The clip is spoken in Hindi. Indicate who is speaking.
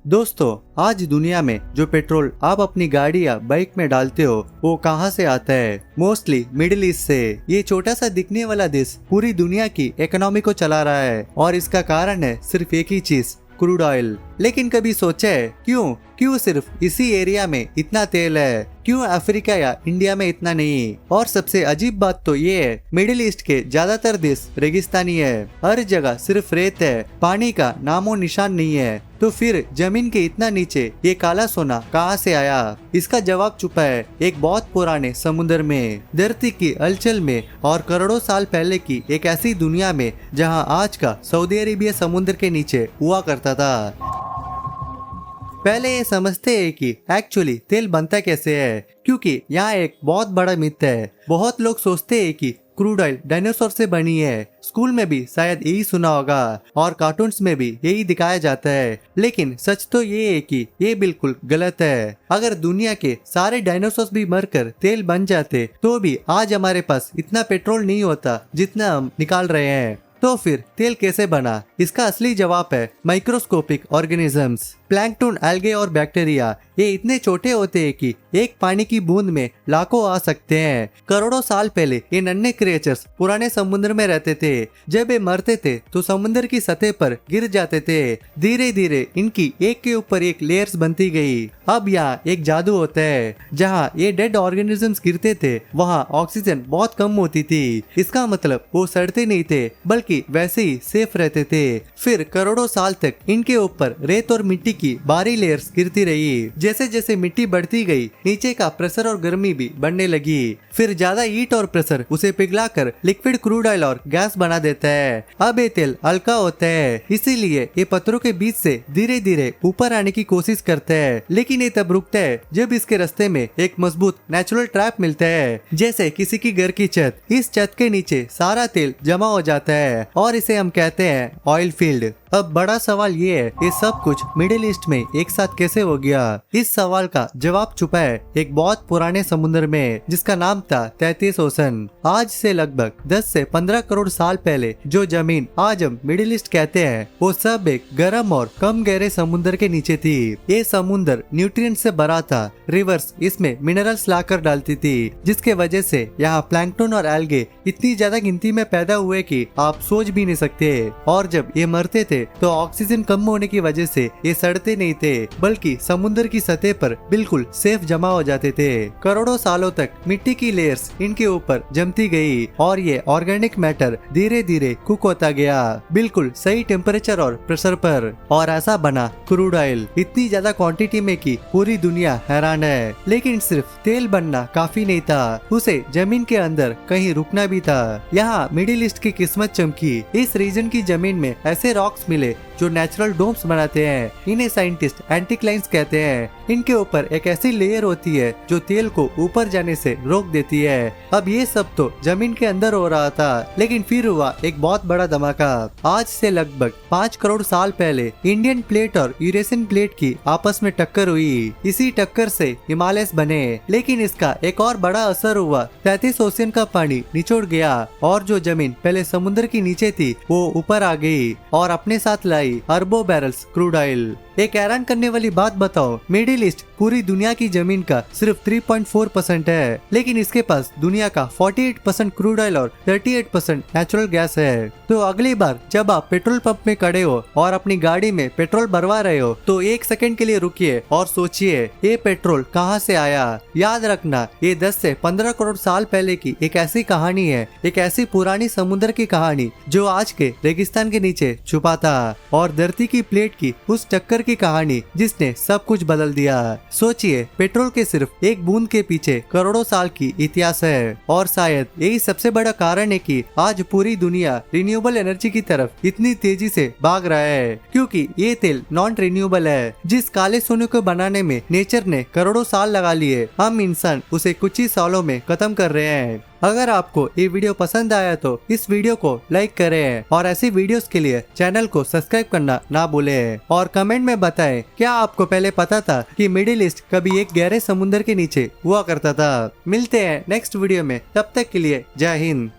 Speaker 1: दोस्तों, आज दुनिया में जो पेट्रोल आप अपनी गाड़ी या बाइक में डालते हो वो कहाँ से आता है? मोस्टली मिडिल ईस्ट से। ये छोटा सा दिखने वाला देश पूरी दुनिया की इकोनॉमी को चला रहा है और इसका कारण है सिर्फ एक ही चीज, क्रूड ऑयल। लेकिन कभी सोचा है क्यों सिर्फ इसी एरिया में इतना तेल है? क्यों अफ्रीका या इंडिया में इतना नहीं? और सबसे अजीब बात तो ये है, मिडिल ईस्ट के ज्यादातर देश रेगिस्तानी है। हर जगह सिर्फ रेत है, पानी का नामो निशान नहीं है। तो फिर जमीन के इतना नीचे ये काला सोना कहाँ से आया? इसका जवाब छुपा है एक बहुत पुराने समुद्र में, धरती की हलचल में और करोड़ों साल पहले की एक ऐसी दुनिया में जहाँ आज का सऊदी अरेबिया समुद्र के नीचे हुआ करता था। पहले ये समझते हैं कि एक्चुअली तेल बनता कैसे है, क्योंकि यहाँ एक बहुत बड़ा मिथ है। बहुत लोग सोचते हैं कि क्रूड ऑयल डायनासोर से बनी है। स्कूल में भी शायद यही सुना होगा और कार्टून्स में भी यही दिखाया जाता है। लेकिन सच तो ये है कि ये बिल्कुल गलत है। अगर दुनिया के सारे डायनासोर भी मरकर तेल बन जाते तो भी आज हमारे पास इतना पेट्रोल नहीं होता जितना हम निकाल रहे हैं। तो फिर तेल कैसे बना? इसका असली जवाब है माइक्रोस्कोपिक ऑर्गेनिजम्स। प्लैंकटन, एल्गे और बैक्टीरिया ये इतने छोटे होते हैं कि एक पानी की बूंद में लाखों आ सकते हैं। करोड़ों साल पहले ये नन्हे क्रिएचर्स पुराने समुद्र में रहते थे। जब ये मरते थे तो समुद्र की सतह पर गिर जाते थे। धीरे धीरे इनकी एक के ऊपर एक लेयर्स बनती गई। अब यहाँ एक जादू होता है, जहाँ ये डेड ऑर्गेनिजम्स गिरते थे वहाँ ऑक्सीजन बहुत कम होती थी। इसका मतलब वो सड़ते नहीं थे बल्कि वैसे ही सेफ रहते थे। फिर करोड़ों साल तक इनके ऊपर रेत और मिट्टी की बारी लेयर्स गिरती रही। जैसे जैसे मिट्टी बढ़ती गई नीचे का प्रेशर और गर्मी भी बढ़ने लगी। फिर ज्यादा हीट और प्रेशर उसे पिघलाकर लिक्विड क्रूड ऑयल और गैस बना देता है। अब ये तेल हल्का होता है, इसीलिए ये पत्थरों के बीच से धीरे धीरे ऊपर आने की कोशिश करता है। लेकिन ये तब रुकता है जब इसके रास्ते में एक मजबूत नेचुरल ट्रैप मिलता है, जैसे किसी की घर की छत। इस छत के नीचे सारा तेल जमा हो जाता है और इसे हम कहते हैं ऑयल फील्ड। अब बड़ा सवाल ये है, ये सब कुछ मिडिल ईस्ट में एक साथ कैसे हो गया? इस सवाल का जवाब छुपा है एक बहुत पुराने समुद्र में, जिसका नाम था 33 ओशन। आज से लगभग 10 से 15 करोड़ साल पहले जो जमीन आज हम मिडिल ईस्ट कहते हैं वो सब एक गर्म और कम गहरे समुद्र के नीचे थी। ये समुद्र न्यूट्रिएंट से भरा था। रिवर्स इसमें मिनरल्स लाकर डालती थी, जिसके वजह से यहाँ प्लैंकटन और एल्गे इतनी ज्यादा गिनती में पैदा हुए कि आप सोच भी नहीं सकते। और जब ये मरते थे तो ऑक्सीजन कम होने की वजह से ये सड़ते नहीं थे बल्कि समुद्र की सतह पर बिल्कुल सेफ जमा हो जाते थे। करोड़ों सालों तक मिट्टी की लेयर्स इनके ऊपर जमती गई और ये ऑर्गेनिक मैटर धीरे धीरे कुक होता गया, बिल्कुल सही टेम्परेचर और प्रेशर पर। और ऐसा बना क्रूड ऑयल इतनी ज्यादा क्वांटिटी में कि पूरी दुनिया हैरान है। लेकिन सिर्फ तेल बनना काफी नहीं था, उसे जमीन के अंदर कहीं रुकना भी था। यहाँ मिडिल ईस्ट की किस्मत चमकी। इस रीजन की जमीन में ऐसे रॉक्स मिले जो नेचुरल डोम्स बनाते हैं। इन्हें साइंटिस्ट एंटीक्लाइन्स कहते हैं। इनके ऊपर एक ऐसी लेयर होती है जो तेल को ऊपर जाने से रोक देती है। अब ये सब तो जमीन के अंदर हो रहा था, लेकिन फिर हुआ एक बहुत बड़ा धमाका। आज से लगभग 5 करोड़ साल पहले इंडियन प्लेट और यूरेशियन प्लेट की आपस में टक्कर हुई। इसी टक्कर से हिमालय बने। लेकिन इसका एक और बड़ा असर हुआ। 33 ओशन का पानी निचोड़ गया और जो जमीन पहले समुद्र के नीचे थी वो ऊपर आ गई और अपने साथ लाई अरबों बैरल्स क्रूड ऑयल। एक हैरान करने वाली बात बताओ, मिडिल ईस्ट पूरी दुनिया की जमीन का सिर्फ 3.4% है, लेकिन इसके पास दुनिया का 48% क्रूड ऑयल और 38% नेचुरल गैस है। तो अगली बार जब आप पेट्रोल पंप में खड़े हो और अपनी गाड़ी में पेट्रोल भरवा रहे हो तो एक सेकंड के लिए रुकिए और सोचिए ये पेट्रोल कहाँ से आया। याद रखना, ये 10 से 15 करोड़ साल पहले की एक ऐसी कहानी है, एक ऐसी पुरानी समुद्र की कहानी जो आज के रेगिस्तान के नीचे छुपा था, और धरती की प्लेट की उस टक्कर की कहानी जिसने सब कुछ बदल दिया। सोचिए, पेट्रोल के सिर्फ एक बूंद के पीछे करोड़ों साल की इतिहास है। और शायद यही सबसे बड़ा कारण है कि आज पूरी दुनिया रिन्यूएबल एनर्जी की तरफ इतनी तेजी से भाग रहा है, क्योंकि ये तेल नॉन रिन्यूएबल है। जिस काले सोने को बनाने में नेचर ने करोड़ों साल लगा लिए, हम इंसान उसे कुछ ही सालों में खत्म कर रहे हैं। अगर आपको ये वीडियो पसंद आया तो इस वीडियो को लाइक करें और ऐसी वीडियोस के लिए चैनल को सब्सक्राइब करना ना भूलें। और कमेंट में बताएं, क्या आपको पहले पता था कि मिडिल ईस्ट कभी एक गहरे समुद्र के नीचे हुआ करता था। मिलते हैं नेक्स्ट वीडियो में, तब तक के लिए जय हिंद।